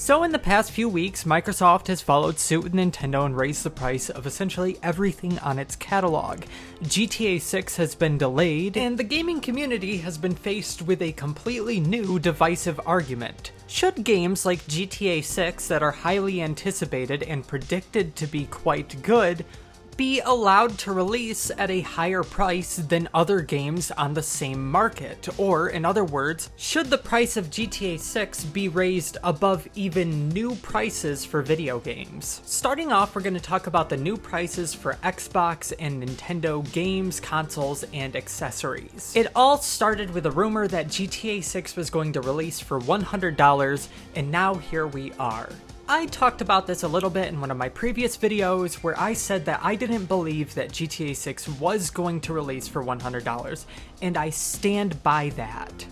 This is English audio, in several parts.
So in the past few weeks, Microsoft has followed suit with Nintendo and raised the price of essentially everything on its catalog. GTA 6 has been delayed, and the gaming community has been faced with a completely new divisive argument. Should games like GTA 6 that are highly anticipated and predicted to be quite good be allowed to release at a higher price than other games on the same market? Or, in other words, should the price of GTA 6 be raised above even new prices for video games? Starting off, we're going to talk about the new prices for Xbox and Nintendo games, consoles, and accessories. It all started with a rumor that GTA 6 was going to release for $100, and now here we are. I talked about this a little bit in one of my previous videos where I said that I didn't believe that GTA 6 was going to release for $100, and I stand by that.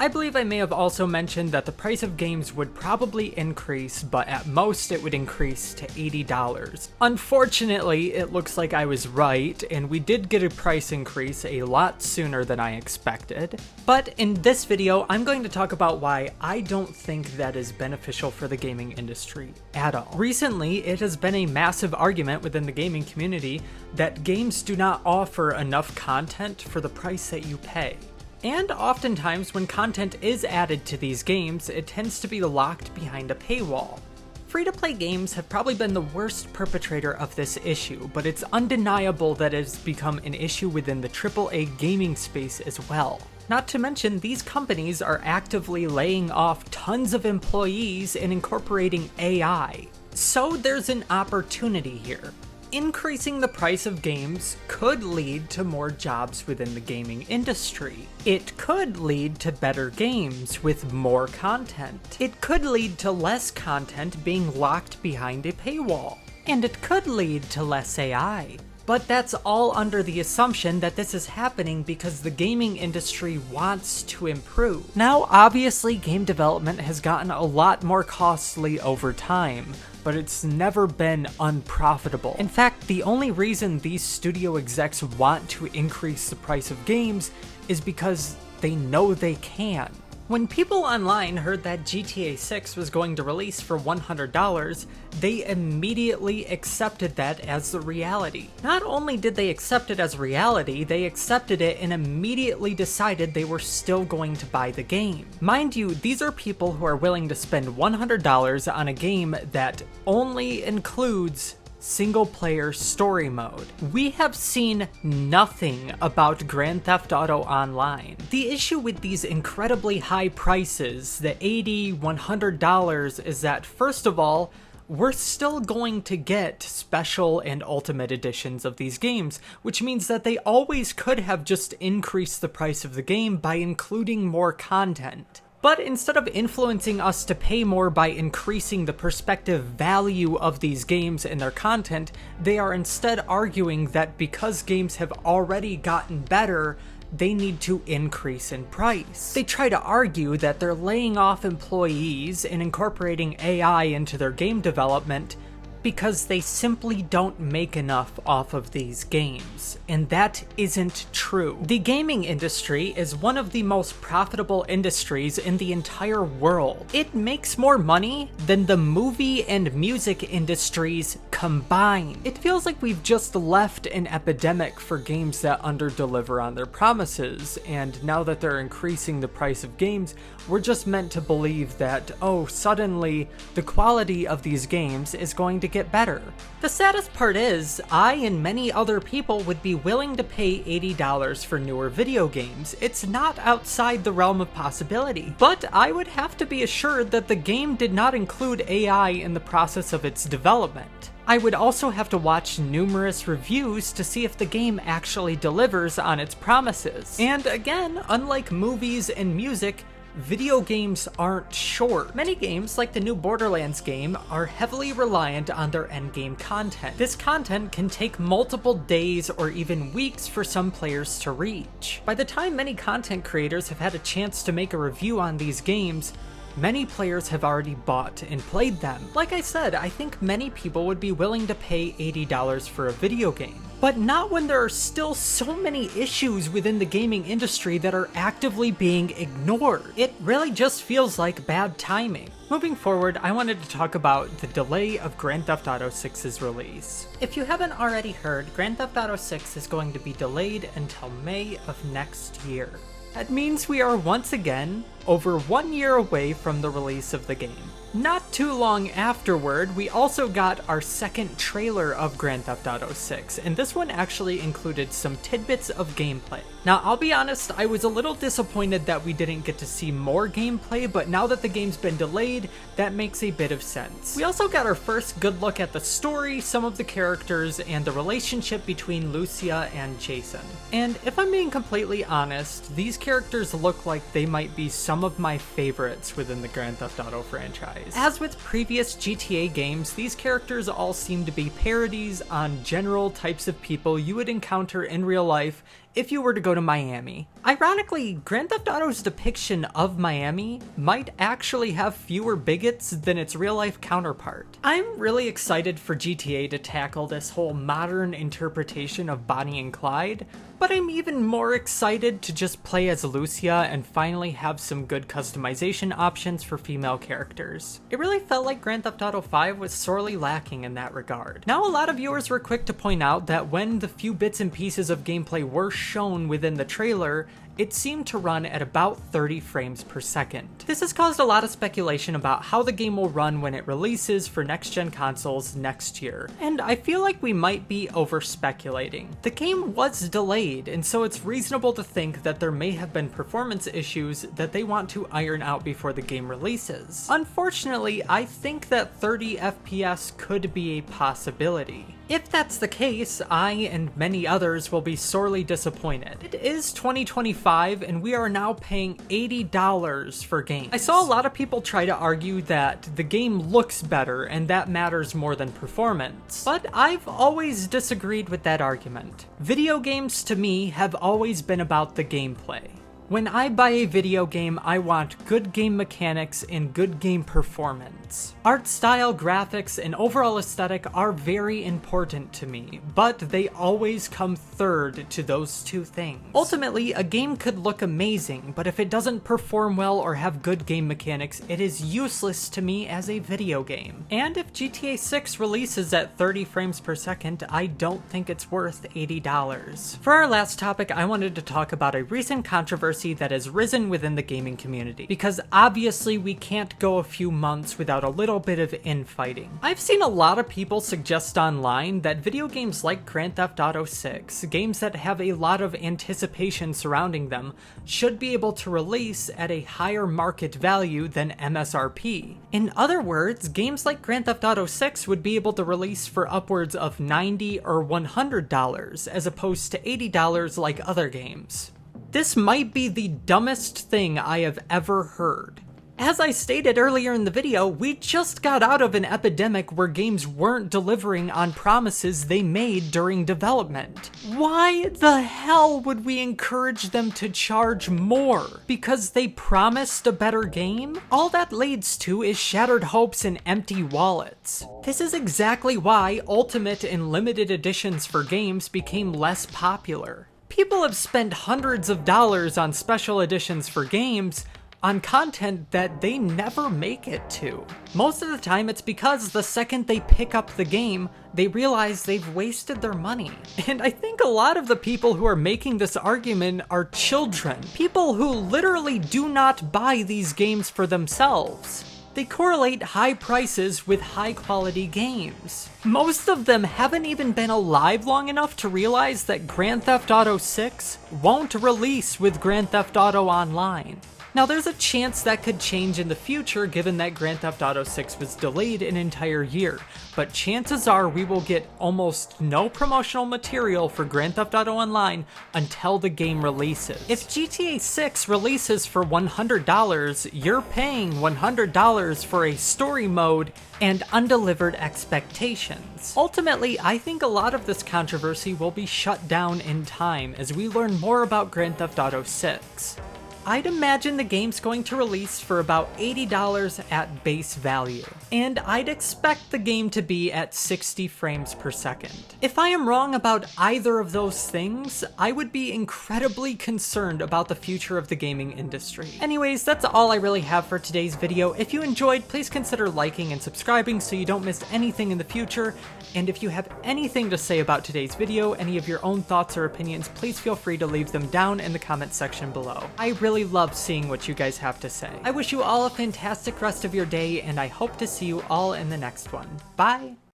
I believe I may have also mentioned that the price of games would probably increase, but at most it would increase to $80. Unfortunately, it looks like I was right, and we did get a price increase a lot sooner than I expected. But in this video, I'm going to talk about why I don't think that is beneficial for the gaming industry at all. Recently, it has been a massive argument within the gaming community that games do not offer enough content for the price that you pay. And oftentimes when content is added to these games, it tends to be locked behind a paywall. Free-to-play games have probably been the worst perpetrator of this issue, but it's undeniable that it has become an issue within the AAA gaming space as well. Not to mention, these companies are actively laying off tons of employees and incorporating AI. So there's an opportunity here. Increasing the price of games could lead to more jobs within the gaming industry. It could lead to better games with more content. It could lead to less content being locked behind a paywall. And it could lead to less AI. But that's all under the assumption that this is happening because the gaming industry wants to improve. Now, obviously, game development has gotten a lot more costly over time, but it's never been unprofitable. In fact, the only reason these studio execs want to increase the price of games is because they know they can. When people online heard that GTA 6 was going to release for $100, they immediately accepted that as the reality. Not only did they accept it as reality, they accepted it and immediately decided they were still going to buy the game. Mind you, these are people who are willing to spend $100 on a game that only includes single-player story mode. We have seen nothing about Grand Theft Auto Online. The issue with these incredibly high prices, the $80, $100, is that, first of all, we're still going to get special and ultimate editions of these games, which means that they always could have just increased the price of the game by including more content. But instead of influencing us to pay more by increasing the perspective value of these games and their content, they are instead arguing that because games have already gotten better, they need to increase in price. They try to argue that they're laying off employees and incorporating AI into their game development because they simply don't make enough off of these games, and that isn't true. The gaming industry is one of the most profitable industries in the entire world. It makes more money than the movie and music industries combined. It feels like we've just left an epidemic for games that underdeliver on their promises, and now that they're increasing the price of games, we're just meant to believe that, oh, suddenly the quality of these games is going to get better. The saddest part is, I and many other people would be willing to pay $80 for newer video games. It's not outside the realm of possibility. But I would have to be assured that the game did not include AI in the process of its development. I would also have to watch numerous reviews to see if the game actually delivers on its promises. And again, unlike movies and music, video games aren't short. Many games, like the new Borderlands game, are heavily reliant on their endgame content. This content can take multiple days or even weeks for some players to reach. By the time many content creators have had a chance to make a review on these games, many players have already bought and played them. Like I said, I think many people would be willing to pay $80 for a video game. but not when there are still so many issues within the gaming industry that are actively being ignored. It really just feels like bad timing. Moving forward, I wanted to talk about the delay of Grand Theft Auto 6's release. If you haven't already heard, Grand Theft Auto 6 is going to be delayed until May of next year. That means we are once again over 1 year away from the release of the game. Not too long afterward, we also got our second trailer of Grand Theft Auto 6, and this one actually included some tidbits of gameplay. Now, I'll be honest, I was a little disappointed that we didn't get to see more gameplay, but now that the game's been delayed, that makes a bit of sense. We also got our first good look at the story, some of the characters, and the relationship between Lucia and Jason. And if I'm being completely honest, these characters look like they might be some of my favorites within the Grand Theft Auto franchise. As with previous GTA games, these characters all seem to be parodies on general types of people you would encounter in real life if you were to go to Miami. Ironically, Grand Theft Auto's depiction of Miami might actually have fewer bigots than its real-life counterpart. I'm really excited for GTA to tackle this whole modern interpretation of Bonnie and Clyde, but I'm even more excited to just play as Lucia and finally have some good customization options for female characters. It really felt like Grand Theft Auto 5 was sorely lacking in that regard. Now, a lot of viewers were quick to point out that when the few bits and pieces of gameplay were shown within the trailer, it seemed to run at about 30 frames per second. This has caused a lot of speculation about how the game will run when it releases for next-gen consoles next year, and I feel like we might be over-speculating. The game was delayed, and so it's reasonable to think that there may have been performance issues that they want to iron out before the game releases. Unfortunately, I think that 30 FPS could be a possibility. If that's the case, I and many others will be sorely disappointed. It is 2025 and we are now paying $80 for games. I saw a lot of people try to argue that the game looks better and that matters more than performance, but I've always disagreed with that argument. Video games to me have always been about the gameplay. When I buy a video game, I want good game mechanics and good game performance. Art style, graphics, and overall aesthetic are very important to me, but they always come third to those two things. Ultimately, a game could look amazing, but if it doesn't perform well or have good game mechanics, it is useless to me as a video game. And if GTA 6 releases at 30 frames per second, I don't think it's worth $80. For our last topic, I wanted to talk about a recent controversy that has risen within the gaming community, because obviously we can't go a few months without a little bit of infighting. I've seen a lot of people suggest online that video games like Grand Theft Auto 6, games that have a lot of anticipation surrounding them, should be able to release at a higher market value than MSRP. In other words, games like Grand Theft Auto 6 would be able to release for upwards of $90 or $100 as opposed to $80 like other games. This might be the dumbest thing I have ever heard. As I stated earlier in the video, we just got out of an epidemic where games weren't delivering on promises they made during development. Why the hell would we encourage them to charge more? Because they promised a better game? All that leads to is shattered hopes and empty wallets. This is exactly why Ultimate and limited editions for games became less popular. People have spent hundreds of dollars on special editions for games on content that they never make it to. Most of the time it's because the second they pick up the game, they realize they've wasted their money. And I think a lot of the people who are making this argument are children, people who literally do not buy these games for themselves. They correlate high prices with high quality games. Most of them haven't even been alive long enough to realize that Grand Theft Auto 6 won't release with Grand Theft Auto Online. Now, there's a chance that could change in the future given that Grand Theft Auto 6 was delayed an entire year, but chances are we will get almost no promotional material for Grand Theft Auto Online until the game releases. If GTA 6 releases for $100, you're paying $100 for a story mode and undelivered expectations. Ultimately, I think a lot of this controversy will be shut down in time as we learn more about Grand Theft Auto 6. I'd imagine the game's going to release for about $80 at base value, and I'd expect the game to be at 60 frames per second. If I am wrong about either of those things, I would be incredibly concerned about the future of the gaming industry. Anyways, that's all I really have for today's video. If you enjoyed, please consider liking and subscribing so you don't miss anything in the future. And if you have anything to say about today's video, any of your own thoughts or opinions, please feel free to leave them down in the comment section below. I really love seeing what you guys have to say. I wish you all a fantastic rest of your day, and I hope to see you all in the next one. Bye!